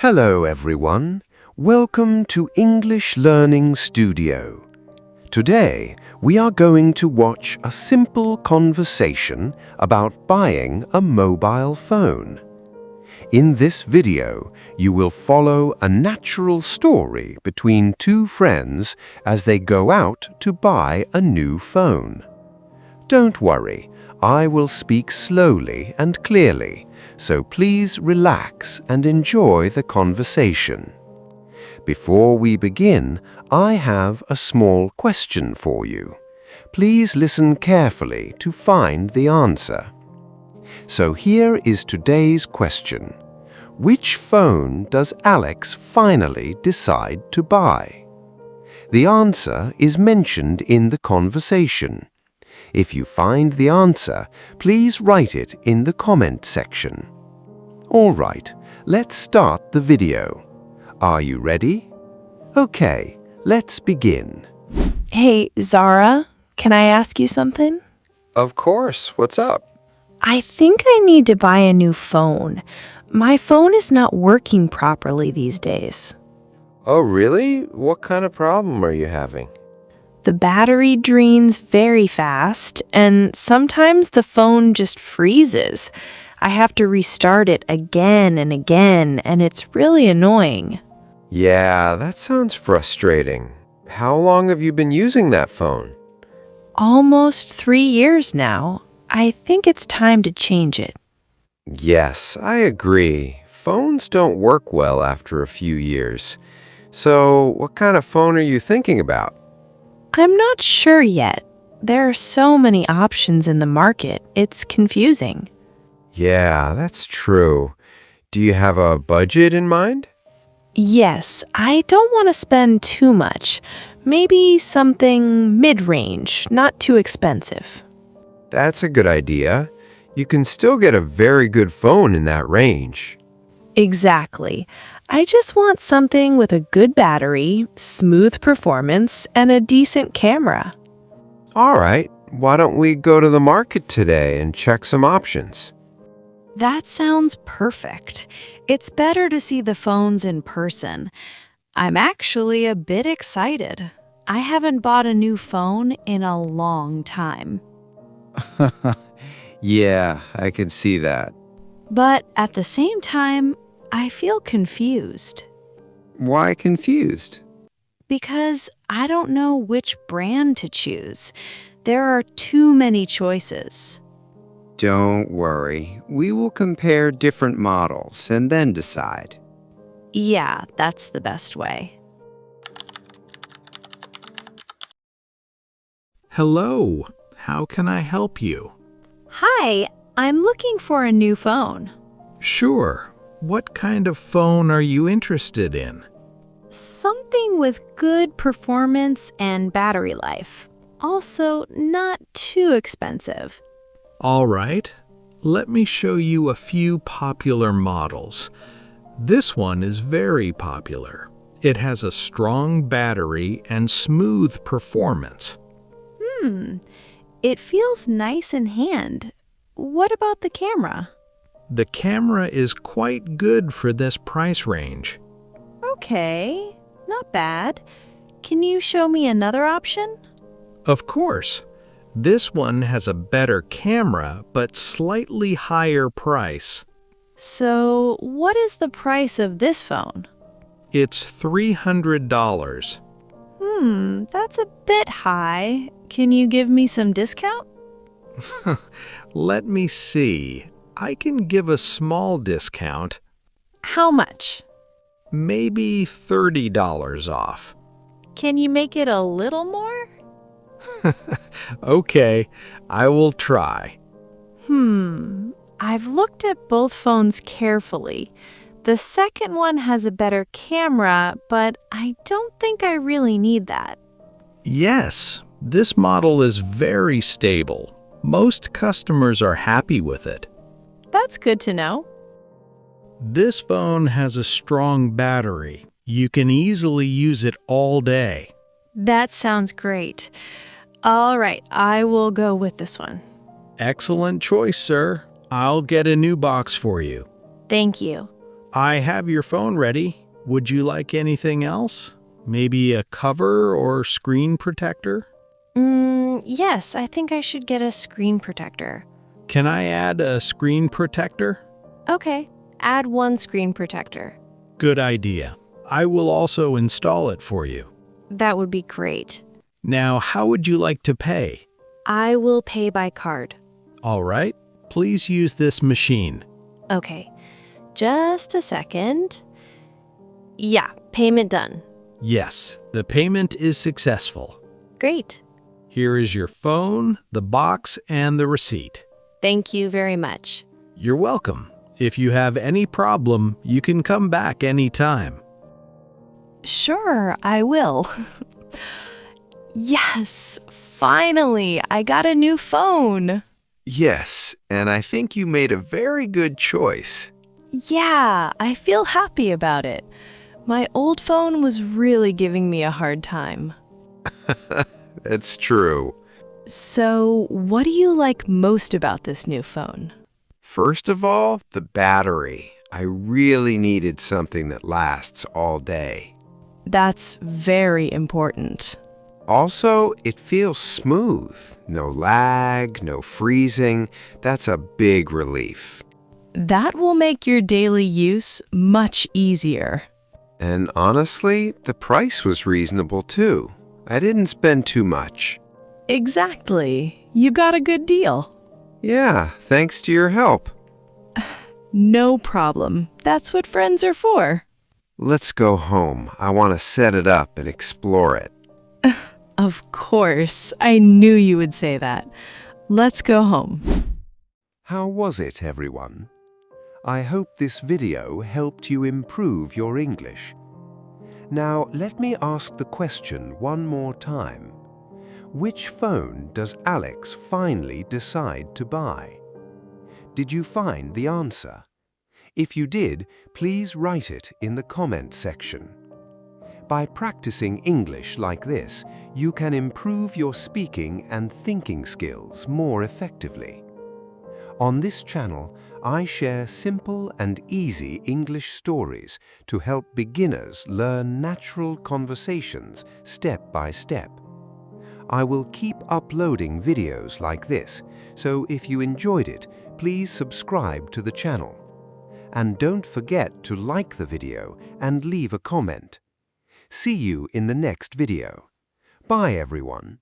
Hello everyone, welcome to English Learning Studio. Today we are going to watch a simple conversation about buying a mobile phone. In this video, you will follow a natural story between two friends as they go out to buy a new phone. Don't worry, I will speak slowly and clearly, so please relax and enjoy the conversation. Before we begin, I have a small question for you. Please listen carefully to find the answer. So here is today's question. Which phone does Alex finally decide to buy? The answer is mentioned in the conversation. If you find the answer, please write it in the comment section. All right, let's start the video. Are you ready? Okay, let's begin. Hey, Zara, can I ask you something? Of course. What's up? I think I need to buy a new phone. My phone is not working properly these days. Oh, really? What kind of problem are you having? The battery drains very fast, and sometimes the phone just freezes. I have to restart it again and again, and it's really annoying. Yeah, that sounds frustrating. How long have you been using that phone? Almost 3 years now. I think it's time to change it. Yes, I agree. Phones don't work well after a few years. So, what kind of phone are you thinking about? I'm not sure yet. There are so many options in the market, it's confusing. Yeah, that's true. Do you have a budget in mind? Yes, I don't want to spend too much. Maybe something mid-range, not too expensive. That's a good idea. You can still get a very good phone in that range. Exactly. I just want something with a good battery, smooth performance, and a decent camera. All right, why don't we go to the market today and check some options? That sounds perfect. It's better to see the phones in person. I'm actually a bit excited. I haven't bought a new phone in a long time. Yeah, I can see that. But at the same time, I feel confused. Why confused? Because I don't know which brand to choose. There are too many choices. Don't worry. We will compare different models and then decide. Yeah, that's the best way. Hello, how can I help you? Hi, I'm looking for a new phone. Sure, what kind of phone are you interested in? Something with good performance and battery life. Also, not too expensive. All right, let me show you a few popular models. This one is very popular. It has a strong battery and smooth performance. It feels nice in hand. What about the camera? The camera is quite good for this price range. Okay, not bad. Can you show me another option? Of course, this one has a better camera but slightly higher price. So, what is the price of this phone? It's $300. That's a bit high. Can you give me some discount? Let me see. I can give a small discount, How much? maybe $30 off. Can you make it a little more? Okay, I will try. I've looked at both phones carefully. The second one has a better camera, but I don't think I really need that. Yes, this model is very stable. Most customers are happy with it. That's good to know. This phone has a strong battery. You can easily use it all day. That sounds great. All right, I will go with this one. Excellent choice, sir. I'll get a new box for you. Thank you. I have your phone ready. Would you like anything else? Maybe a cover or screen protector? Yes, I think I should get a screen protector. Can I add a screen protector? Okay, add one screen protector. Good idea. I will also install it for you. That would be great. Now, how would you like to pay? I will pay by card. All right, please use this machine. Okay, just a second. Yeah, payment done. Yes, the payment is successful. Great. Here is your phone, the box, and the receipt. Thank you very much. You're welcome. If you have any problem, you can come back anytime. Sure, I will. Yes, finally, I got a new phone. Yes, and I think you made a very good choice. Yeah, I feel happy about it. My old phone was really giving me a hard time. It's true. So, what do you like most about this new phone? First of all, the battery. I really needed something that lasts all day. That's very important. Also, it feels smooth. No lag, no freezing. That's a big relief. That will make your daily use much easier. And honestly, the price was reasonable too. I didn't spend too much. Exactly. You got a good deal. Yeah, thanks to your help. No problem. That's what friends are for. Let's go home. I want to set it up and explore it. Of course. I knew you would say that. Let's go home. How was it, everyone? I hope this video helped you improve your English. Now, let me ask the question one more time. Which phone does Alex finally decide to buy? Did you find the answer? If you did, please write it in the comment section. By practicing English like this, you can improve your speaking and thinking skills more effectively. On this channel, I share simple and easy English stories to help beginners learn natural conversations step by step. I will keep uploading videos like this, so if you enjoyed it, please subscribe to the channel. And don't forget to like the video and leave a comment. See you in the next video. Bye, everyone.